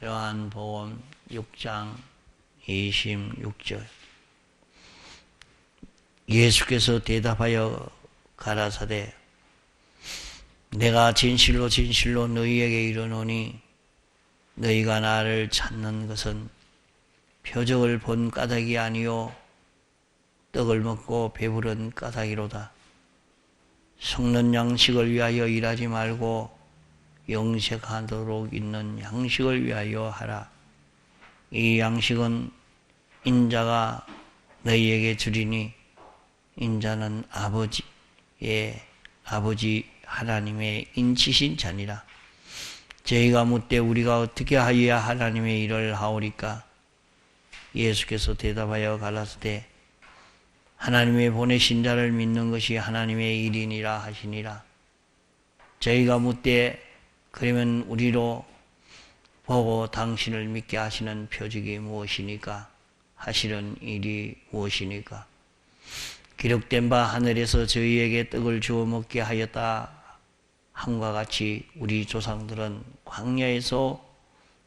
요한복음 6장 26절. 예수께서 대답하여 가라사대 내가 진실로 진실로 너희에게 이르노니 너희가 나를 찾는 것은 표적을 본 까닭이 아니요 떡을 먹고 배부른 까닭이로다. 속는 양식을 위하여 일하지 말고 영생하도록 있는 양식을 위하여 하라. 이 양식은 인자가 너희에게 주리니 인자는 아버지 하나님의 인치신 자니라. 저희가 묻되 우리가 어떻게 하여야 하나님의 일을 하오리까? 예수께서 대답하여 가라사대 하나님의 보내신 자를 믿는 것이 하나님의 일이니라 하시니라. 저희가 묻되 그러면 우리로 보고 당신을 믿게 하시는 표적이 무엇이니까? 하시는 일이 무엇이니까? 기록된 바 하늘에서 저희에게 떡을 주어 먹게 하였다 함과 같이 우리 조상들은 광야에서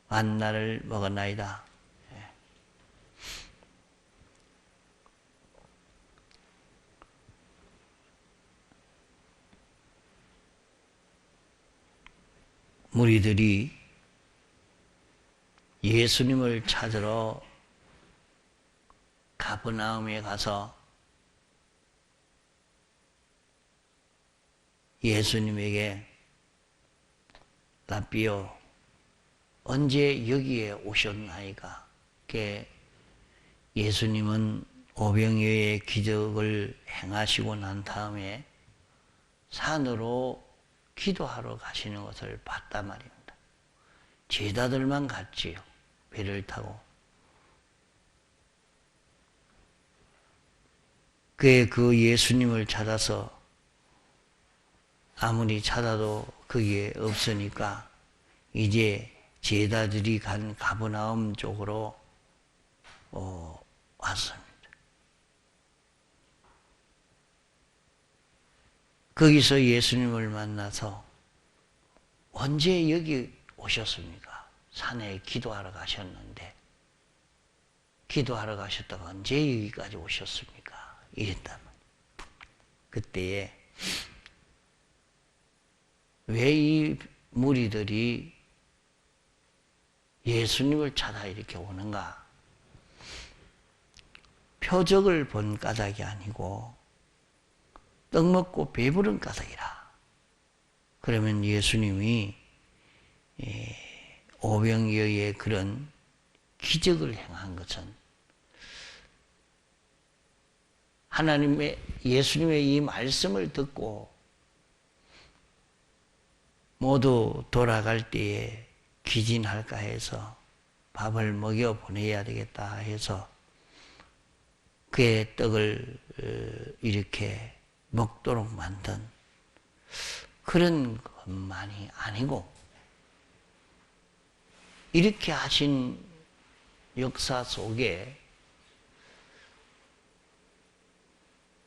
만나를 먹었나이다. 무리들이 예수님을 찾으러 가버나움에 가서 예수님에게 라삐요 언제 여기에 오셨나이까? 예수님은 오병이어의 기적을 행하시고 난 다음에 산으로 기도하러 가시는 것을 봤단 말입니다. 제자들만 갔지요. 배를 타고. 그 예수님을 찾아서 아무리 찾아도 거기에 없으니까 이제 제자들이 간 가버나움 쪽으로 왔습니다. 거기서 예수님을 만나서 언제 여기 오셨습니까? 산에 기도하러 가셨는데 기도하러 가셨다가 언제 여기까지 오셨습니까? 이랬단 말이에요. 그때에 왜 이 무리들이 예수님을 찾아 이렇게 오는가? 표적을 본 까닭이 아니고 떡 먹고 배부른 까닭이라. 그러면 예수님이 오병이어의 그런 기적을 행한 것은 예수님의 이 말씀을 듣고 모두 돌아갈 때에 기진할까 해서 밥을 먹여 보내야 되겠다 해서 그의 떡을 이렇게 먹도록 만든 그런 것만이 아니고 이렇게 하신 역사 속에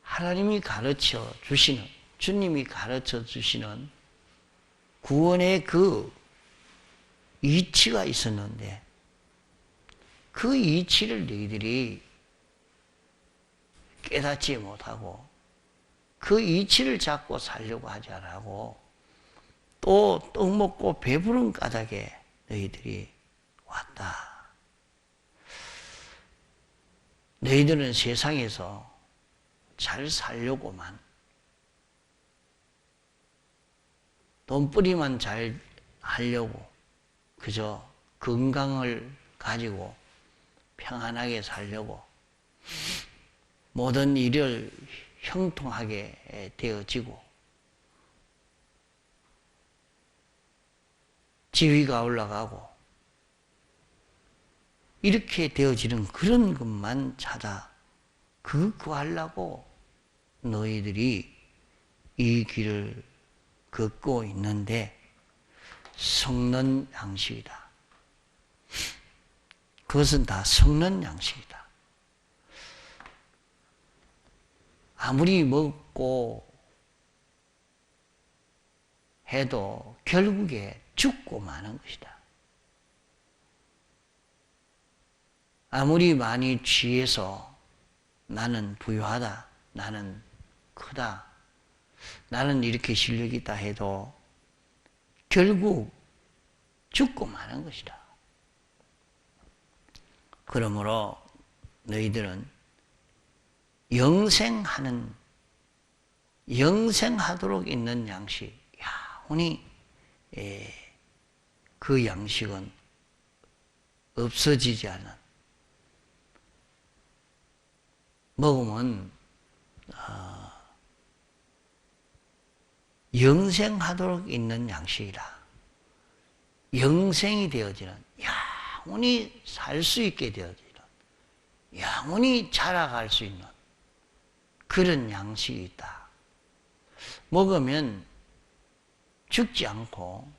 하나님이 가르쳐 주시는, 주님이 가르쳐 주시는 구원의 그 이치가 있었는데 그 이치를 너희들이 깨닫지 못하고 그 이치를 잡고 살려고 하지 않고 또 떡 먹고 배부른 까닭에 너희들이 왔다. 너희들은 세상에서 잘 살려고만 돈벌이만 잘 하려고 그저 건강을 가지고 평안하게 살려고 모든 일을 형통하게 되어지고 지위가 올라가고 이렇게 되어지는 그런 것만 찾아 그거 하려고 너희들이 이 길을 걷고 있는데 속는 양식이다. 그것은 다 속는 양식이다. 아무리 먹고 해도 결국에 죽고 마는 것이다. 아무리 많이 취해서 나는 부유하다, 나는 크다, 나는 이렇게 실력이 있다 해도 결국 죽고 마는 것이다. 그러므로 너희들은 영생하도록 있는 양식, 영원히 그 양식은 없어지지 않은, 먹으면 영생하도록 있는 양식이라. 영생이 되어지는, 영원히 살 수 있게 되어지는, 영원히 자라갈 수 있는 그런 양식이 있다. 먹으면 죽지 않고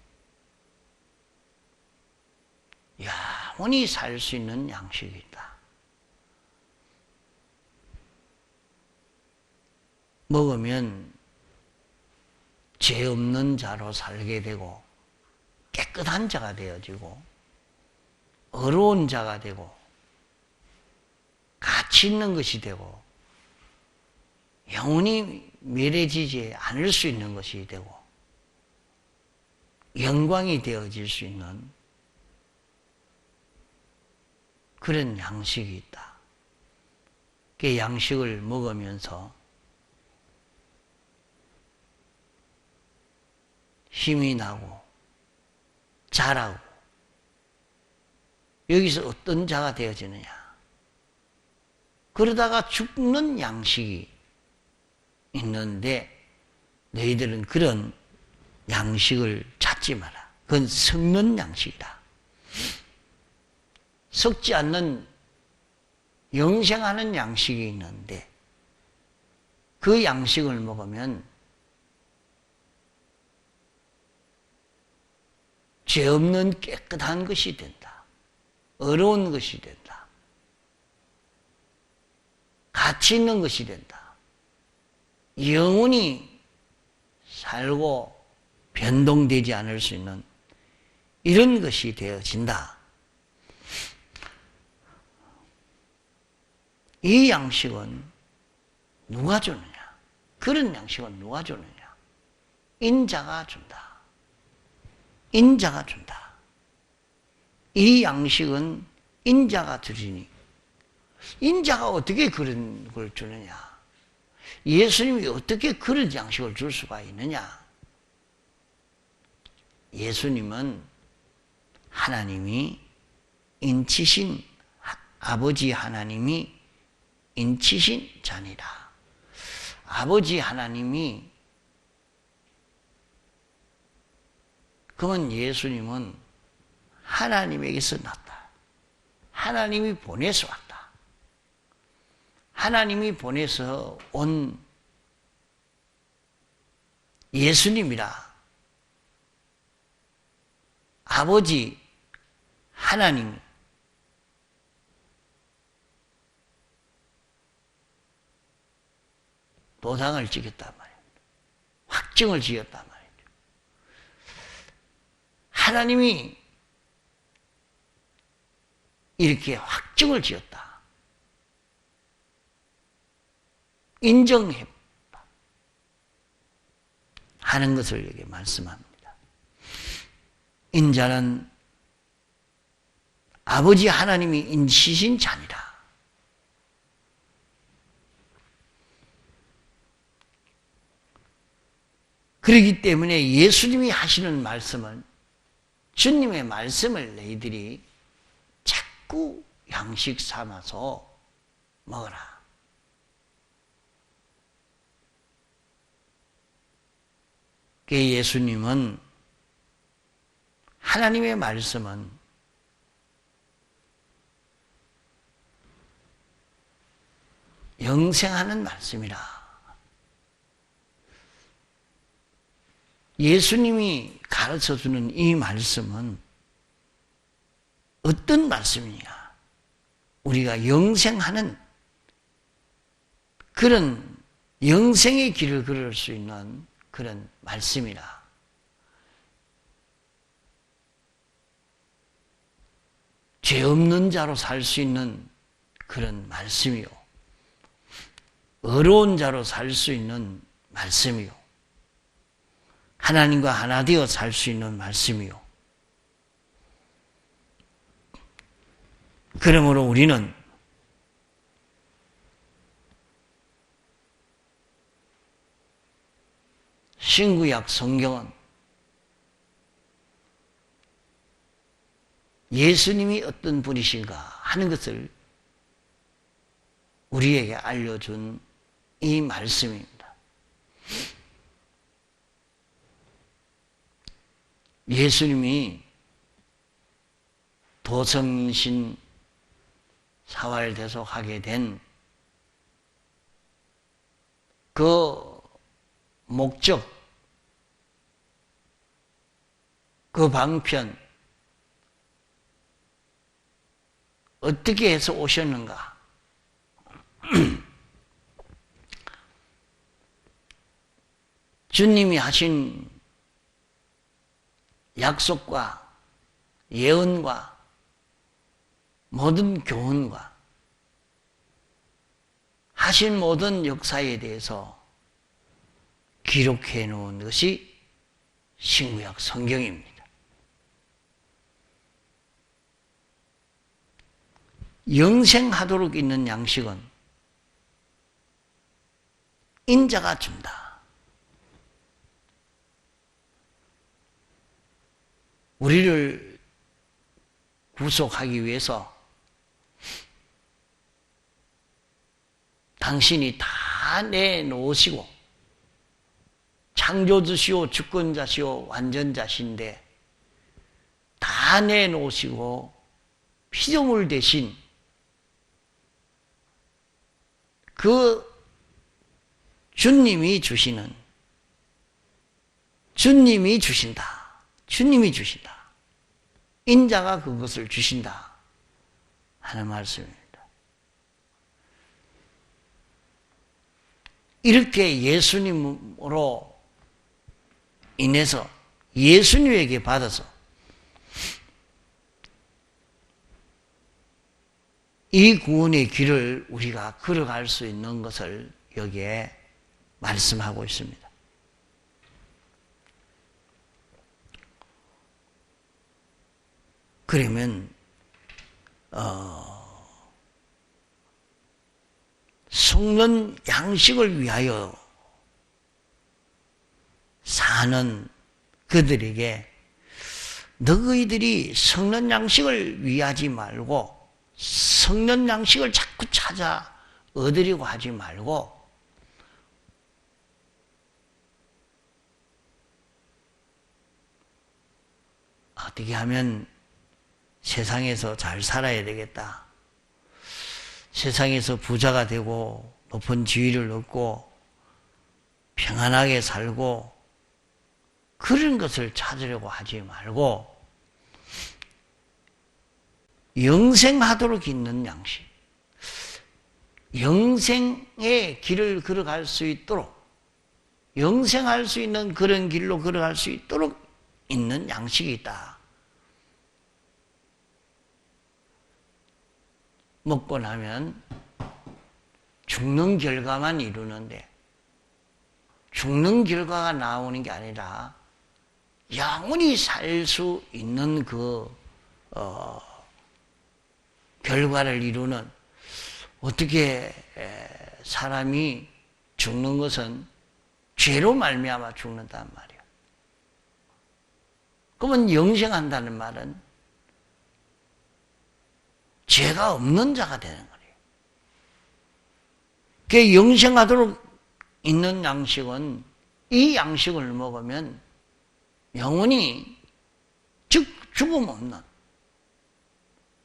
영원히 살 수 있는 양식이 있다. 먹으면 죄 없는 자로 살게 되고 깨끗한 자가 되어지고 어려운 자가 되고 가치 있는 것이 되고 영원히 멸해지지 않을 수 있는 것이 되고 영광이 되어질 수 있는 그런 양식이 있다. 그 양식을 먹으면서 힘이 나고 자라고 여기서 어떤 자가 되어지느냐. 그러다가 죽는 양식이 있는데 너희들은 그런 양식을 찾지 마라. 그건 썩는 양식이다. 썩지 않는 영생하는 양식이 있는데 그 양식을 먹으면 죄 없는 깨끗한 것이 된다. 어려운 것이 된다. 가치 있는 것이 된다. 영원히 살고 변동되지 않을 수 있는 이런 것이 되어진다. 이 양식은 누가 주느냐? 그런 양식은 누가 주느냐? 인자가 준다. 인자가 준다. 이 양식은 인자가 주리니 인자가 어떻게 그런 걸 주느냐? 예수님이 어떻게 그런 양식을 줄 수가 있느냐? 예수님은 하나님이 인치신 아버지 하나님이 인치신 자니라. 아버지 하나님이 그러면 예수님은 하나님에게서 났다. 하나님이 보내서 왔다. 하나님이 보내서 온 예수님이라. 아버지 하나님이 도장을 찍었단 말이에요. 확증을 지었단 말이에요. 하나님이 이렇게 확증을 지었다. 인정해 하는 것을 여기 말씀합니다. 인자는 아버지 하나님이 인치신 자니라. 그렇기 때문에 예수님이 하시는 말씀은 주님의 말씀을 너희들이 자꾸 양식 삼아서 먹어라. 예수님은 하나님의 말씀은 영생하는 말씀이라. 예수님이 가르쳐주는 이 말씀은 어떤 말씀이냐? 우리가 영생하는 그런 영생의 길을 걸을 수 있는 그런 말씀이라. 죄 없는 자로 살 수 있는 그런 말씀이요. 의로운 자로 살 수 있는 말씀이요. 하나님과 하나 되어 살 수 있는 말씀이요. 그러므로 우리는 신구약 성경은 예수님이 어떤 분이신가 하는 것을 우리에게 알려준 이 말씀입니다. 예수님이 도성신 사활대속하게 된 그 목적, 그 방편, 어떻게 해서 오셨는가? 주님이 하신 약속과 예언과 모든 교훈과 하신 모든 역사에 대해서 기록해 놓은 것이 신구약 성경입니다. 영생하도록 있는 양식은 인자가 준다. 우리를 구속하기 위해서 당신이 다 내놓으시고 창조주시오 주권자시오 완전자신데 다 내놓으시고 피조물 대신 그 주님이 주신다. 주님이 주신다. 인자가 그것을 주신다 하는 말씀입니다. 이렇게 예수님으로 인해서 예수님에게 받아서 이 구원의 길을 우리가 걸어갈 수 있는 것을 여기에 말씀하고 있습니다. 그러면 속는 양식을 위하여 사는 그들에게 너희들이 속는 양식을 위하지 말고 속는 양식을 자꾸 찾아 얻으려고 하지 말고 어떻게 하면 세상에서 잘 살아야 되겠다. 세상에서 부자가 되고 높은 지위를 얻고 평안하게 살고 그런 것을 찾으려고 하지 말고 영생하도록 있는 양식, 영생의 길을 걸어갈 수 있도록 영생할 수 있는 그런 길로 걸어갈 수 있도록 있는 양식이 있다. 먹고 나면 죽는 결과만 이루는데 죽는 결과가 나오는 게 아니라 영원히 살 수 있는 그 결과를 이루는 어떻게 사람이 죽는 것은 죄로 말미암아 죽는단 말이에요. 그러면 영생한다는 말은 죄가 없는 자가 되는 거예요. 그 영생하도록 있는 양식은 이 양식을 먹으면 영원히 즉 죽음 없는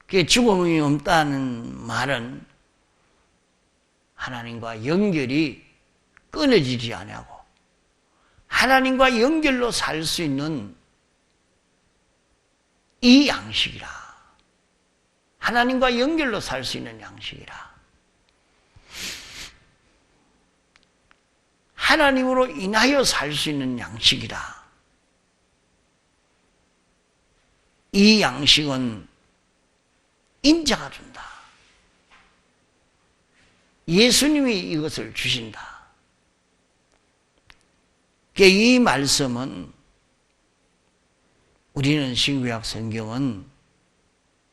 그 죽음이 없다는 말은 하나님과 연결이 끊어지지 아니하고 하나님과 연결로 살 수 있는 이 양식이라. 하나님과 연결로 살 수 있는 양식이라. 하나님으로 인하여 살 수 있는 양식이라. 이 양식은 인자가 준다. 예수님이 이것을 주신다. 이 말씀은 우리는 신구약 성경은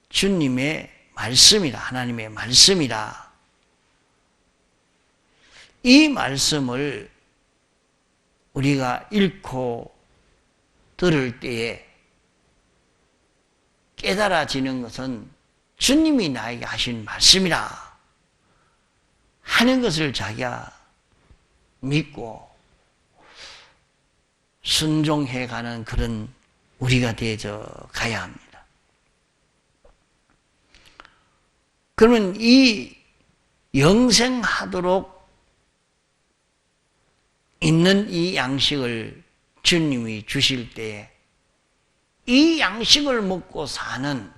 주님의 말씀이다. 하나님의 말씀이다. 이 말씀을 우리가 읽고 들을 때에 깨달아지는 것은 주님이 나에게 하신 말씀이라 하는 것을 자기가 믿고 순종해가는 그런 우리가 되어져 가야 합니다. 그러면 이 영생하도록 있는 이 양식을 주님이 주실 때에 이 양식을 먹고 사는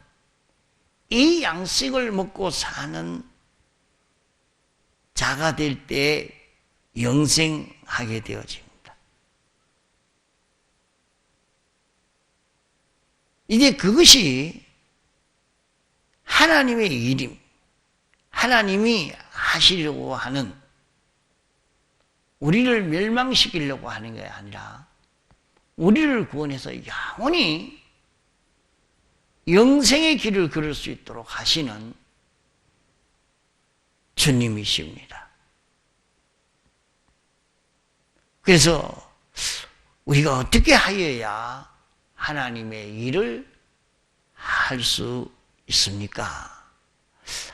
자가 될 때 영생하게 되어집니다. 이제 그것이 하나님의 일임, 하나님이 하시려고 하는, 우리를 멸망시키려고 하는 게 아니라 우리를 구원해서 영원히 영생의 길을 걸을 수 있도록 하시는 주님이십니다. 그래서 우리가 어떻게 하여야 하나님의 일을 할 수 있습니까?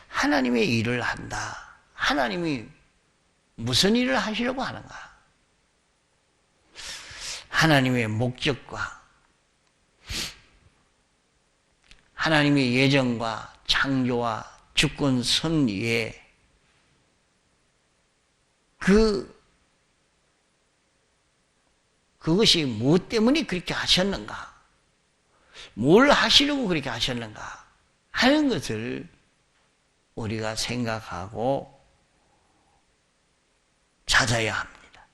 하나님의 일을 한다. 하나님이 무슨 일을 하시려고 하는가? 하나님의 목적과 하나님의 예정과 창조와 주권 섭리에 그것이 무엇 때문에 그렇게 하셨는가? 뭘 하시려고 그렇게 하셨는가? 하는 것을 우리가 생각하고 찾아야 합니다.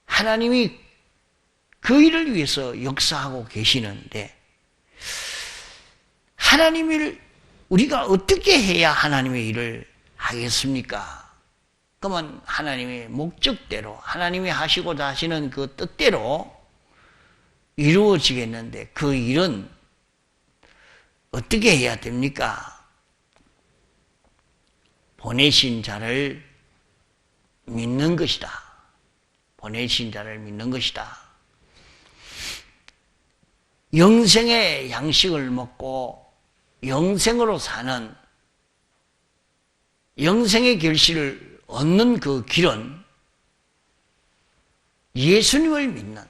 하나님이 그 일을 위해서 역사하고 계시는데 하나님을 우리가 어떻게 해야 하나님의 일을 하겠습니까? 그러면 하나님의 목적대로 하나님이 하시고자 하시는 그 뜻대로 이루어지겠는데 그 일은 어떻게 해야 됩니까? 보내신 자를 믿는 것이다. 보내신 자를 믿는 것이다. 영생의 양식을 먹고 영생으로 사는 영생의 결실을 얻는 그 길은 예수님을 믿는,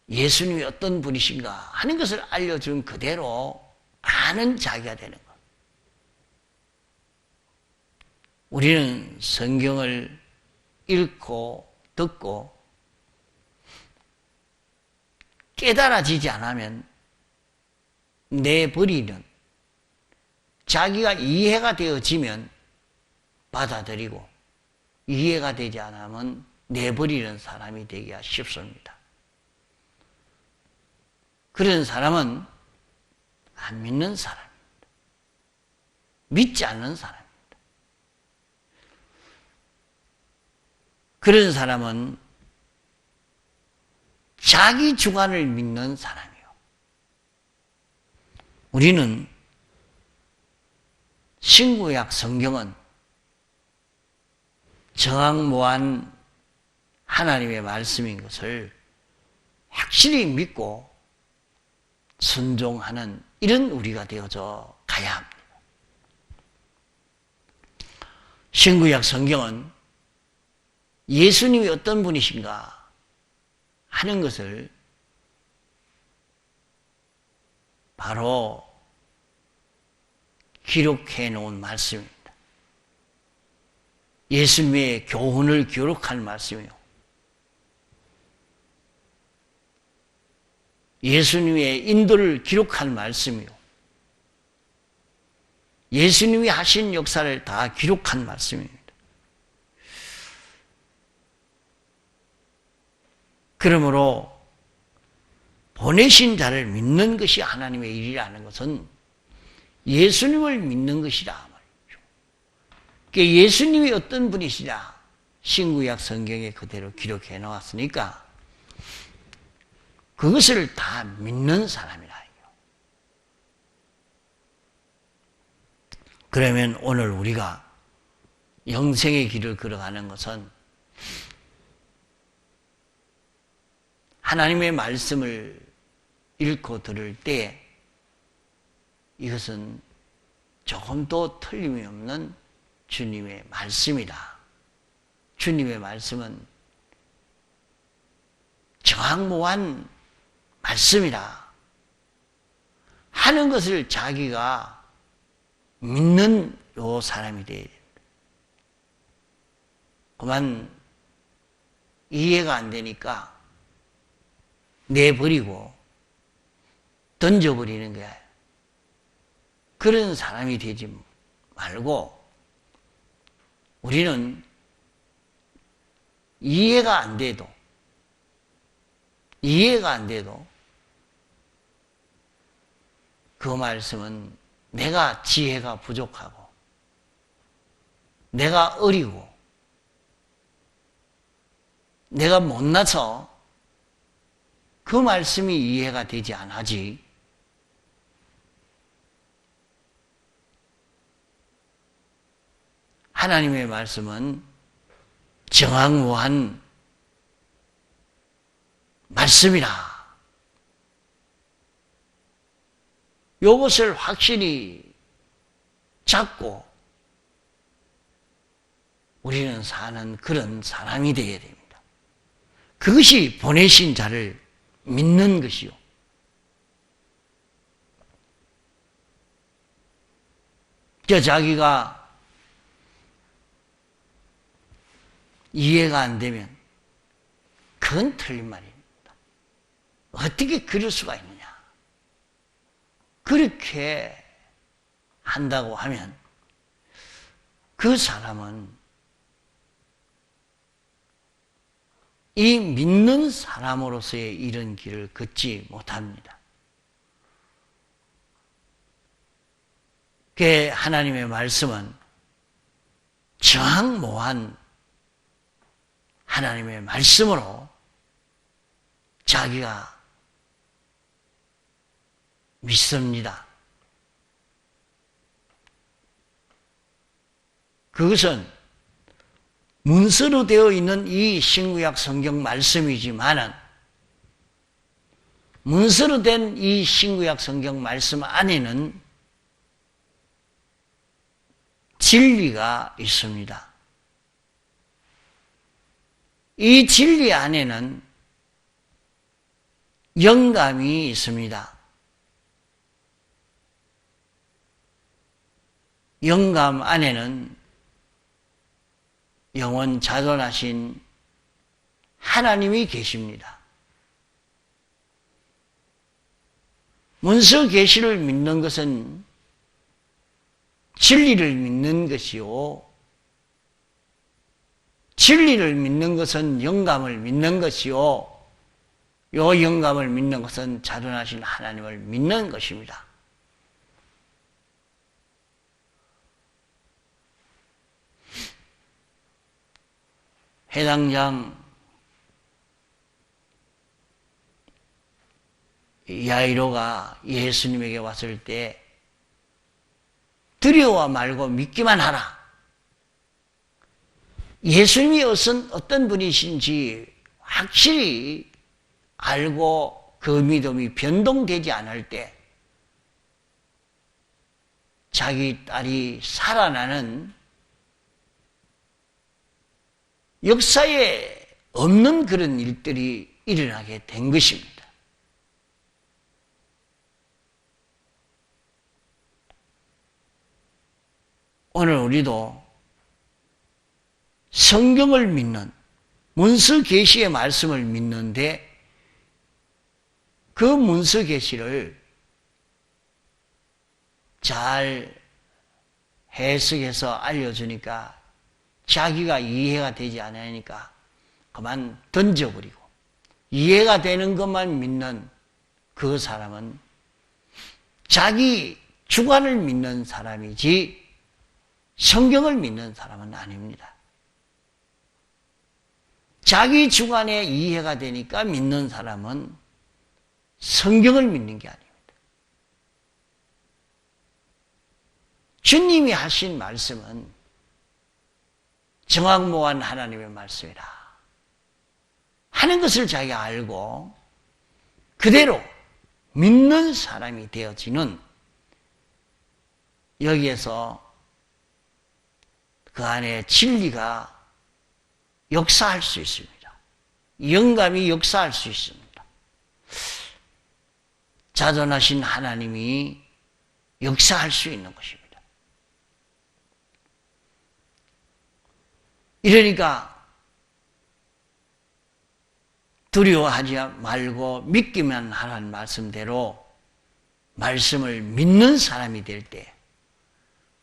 예수님이 어떤 분이신가 하는 것을 알려준 그대로 아는 자기가 되는 것. 우리는 성경을 읽고 듣고 깨달아지지 않으면 내버리는, 자기가 이해가 되어지면 받아들이고 이해가 되지 않으면 내버리는 사람이 되기가 쉽습니다. 그런 사람은 안 믿는 사람입니다. 믿지 않는 사람입니다. 그런 사람은 자기 주관을 믿는 사람이요. 우리는 신구약 성경은 정확무한 하나님의 말씀인 것을 확실히 믿고 순종하는 이런 우리가 되어져 가야 합니다. 신구약 성경은 예수님이 어떤 분이신가 하는 것을 바로 기록해 놓은 말씀입니다. 예수님의 교훈을 기록한 말씀이요. 예수님의 인도를 기록한 말씀이요. 예수님이 하신 역사를 다 기록한 말씀입니다. 그러므로 보내신 자를 믿는 것이 하나님의 일이라는 것은 예수님을 믿는 것이라 말이죠. 그러니까 예수님이 어떤 분이시냐? 신구약 성경에 그대로 기록해 놓았으니까 그것을 다 믿는 사람이라. 그러면 오늘 우리가 영생의 길을 걸어가는 것은 하나님의 말씀을 읽고 들을 때 이것은 조금도 틀림이 없는 주님의 말씀이다. 주님의 말씀은 정확무한 말씀이다 하는 것을 자기가 믿는 요 사람이 돼야 됩니다. 그만 이해가 안 되니까 내버리고 던져버리는 거야. 그런 사람이 되지 말고 우리는 이해가 안 돼도 그 말씀은 내가 지혜가 부족하고 내가 어리고 내가 못나서 그 말씀이 이해가 되지 않아지 하나님의 말씀은 정확무한 말씀이라. 이것을 확실히 잡고 우리는 사는 그런 사람이 되어야 됩니다. 그것이 보내신 자를 믿는 것이요. 자기가 이해가 안 되면 그건 틀린 말입니다. 어떻게 그럴 수가 있느냐. 그렇게 한다고 하면 그 사람은 이 믿는 사람으로서의 이런 길을 걷지 못합니다. 그 하나님의 말씀은 정확무한 하나님의 말씀으로 자기가 믿습니다. 그것은 문서로 되어 있는 이 신구약 성경 말씀이지만은 문서로 된 이 신구약 성경 말씀 안에는 진리가 있습니다. 이 진리 안에는 영감이 있습니다. 영감 안에는 영원 자존하신 하나님이 계십니다. 문서 계시를 믿는 것은 진리를 믿는 것이요. 진리를 믿는 것은 영감을 믿는 것이요. 요 영감을 믿는 것은 자존하신 하나님을 믿는 것입니다. 해당장 야이로가 예수님에게 왔을 때 두려워 말고 믿기만 하라. 예수님이 어떤 분이신지 확실히 알고 그 믿음이 변동되지 않을 때 자기 딸이 살아나는 역사에 없는 그런 일들이 일어나게 된 것입니다. 오늘 우리도 성경을 믿는 문서 계시의 말씀을 믿는데 그 문서 계시를 잘 해석해서 알려주니까 자기가 이해가 되지 않으니까 그만 던져버리고 이해가 되는 것만 믿는 그 사람은 자기 주관을 믿는 사람이지 성경을 믿는 사람은 아닙니다. 자기 주관에 이해가 되니까 믿는 사람은 성경을 믿는 게 아닙니다. 주님이 하신 말씀은 정확무한 하나님의 말씀이라 하는 것을 자기가 알고 그대로 믿는 사람이 되어지는, 여기에서 그 안에 진리가 역사할 수 있습니다. 영감이 역사할 수 있습니다. 자존하신 하나님이 역사할 수 있는 것입니다. 이러니까 두려워하지 말고 믿기만 하라는 말씀대로 말씀을 믿는 사람이 될 때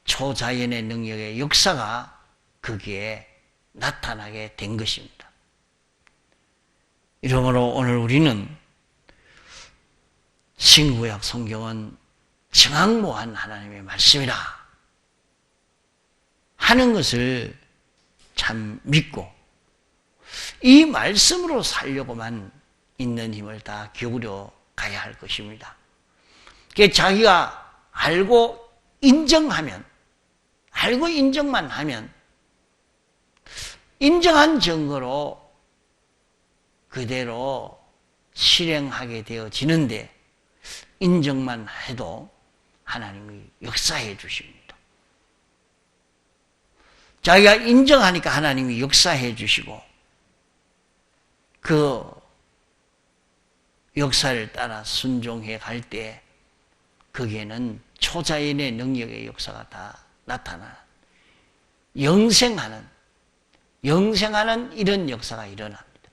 초자연의 능력의 역사가 거기에 나타나게 된 것입니다. 이러므로 오늘 우리는 신구약 성경은 정확무한 하나님의 말씀이라 하는 것을 참 믿고 이 말씀으로 살려고만 있는 힘을 다 기울여 가야 할 것입니다. 자기가 알고 인정만 하면 인정한 증거로 그대로 실행하게 되어지는데, 인정만 해도 하나님이 역사해 주십니다. 자기가 인정하니까 하나님이 역사해 주시고 그 역사를 따라 순종해 갈 때 거기에는 초자연의 능력의 역사가 다 나타나 영생하는 이런 역사가 일어납니다.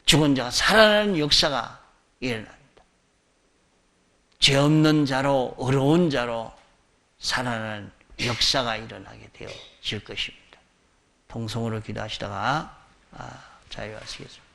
죽은 자가 살아나는 역사가 일어납니다. 죄 없는 자로, 어려운 자로 살아나는 역사가 일어나게 되어질 것입니다. 통성으로 기도하시다가 자유하시겠습니다.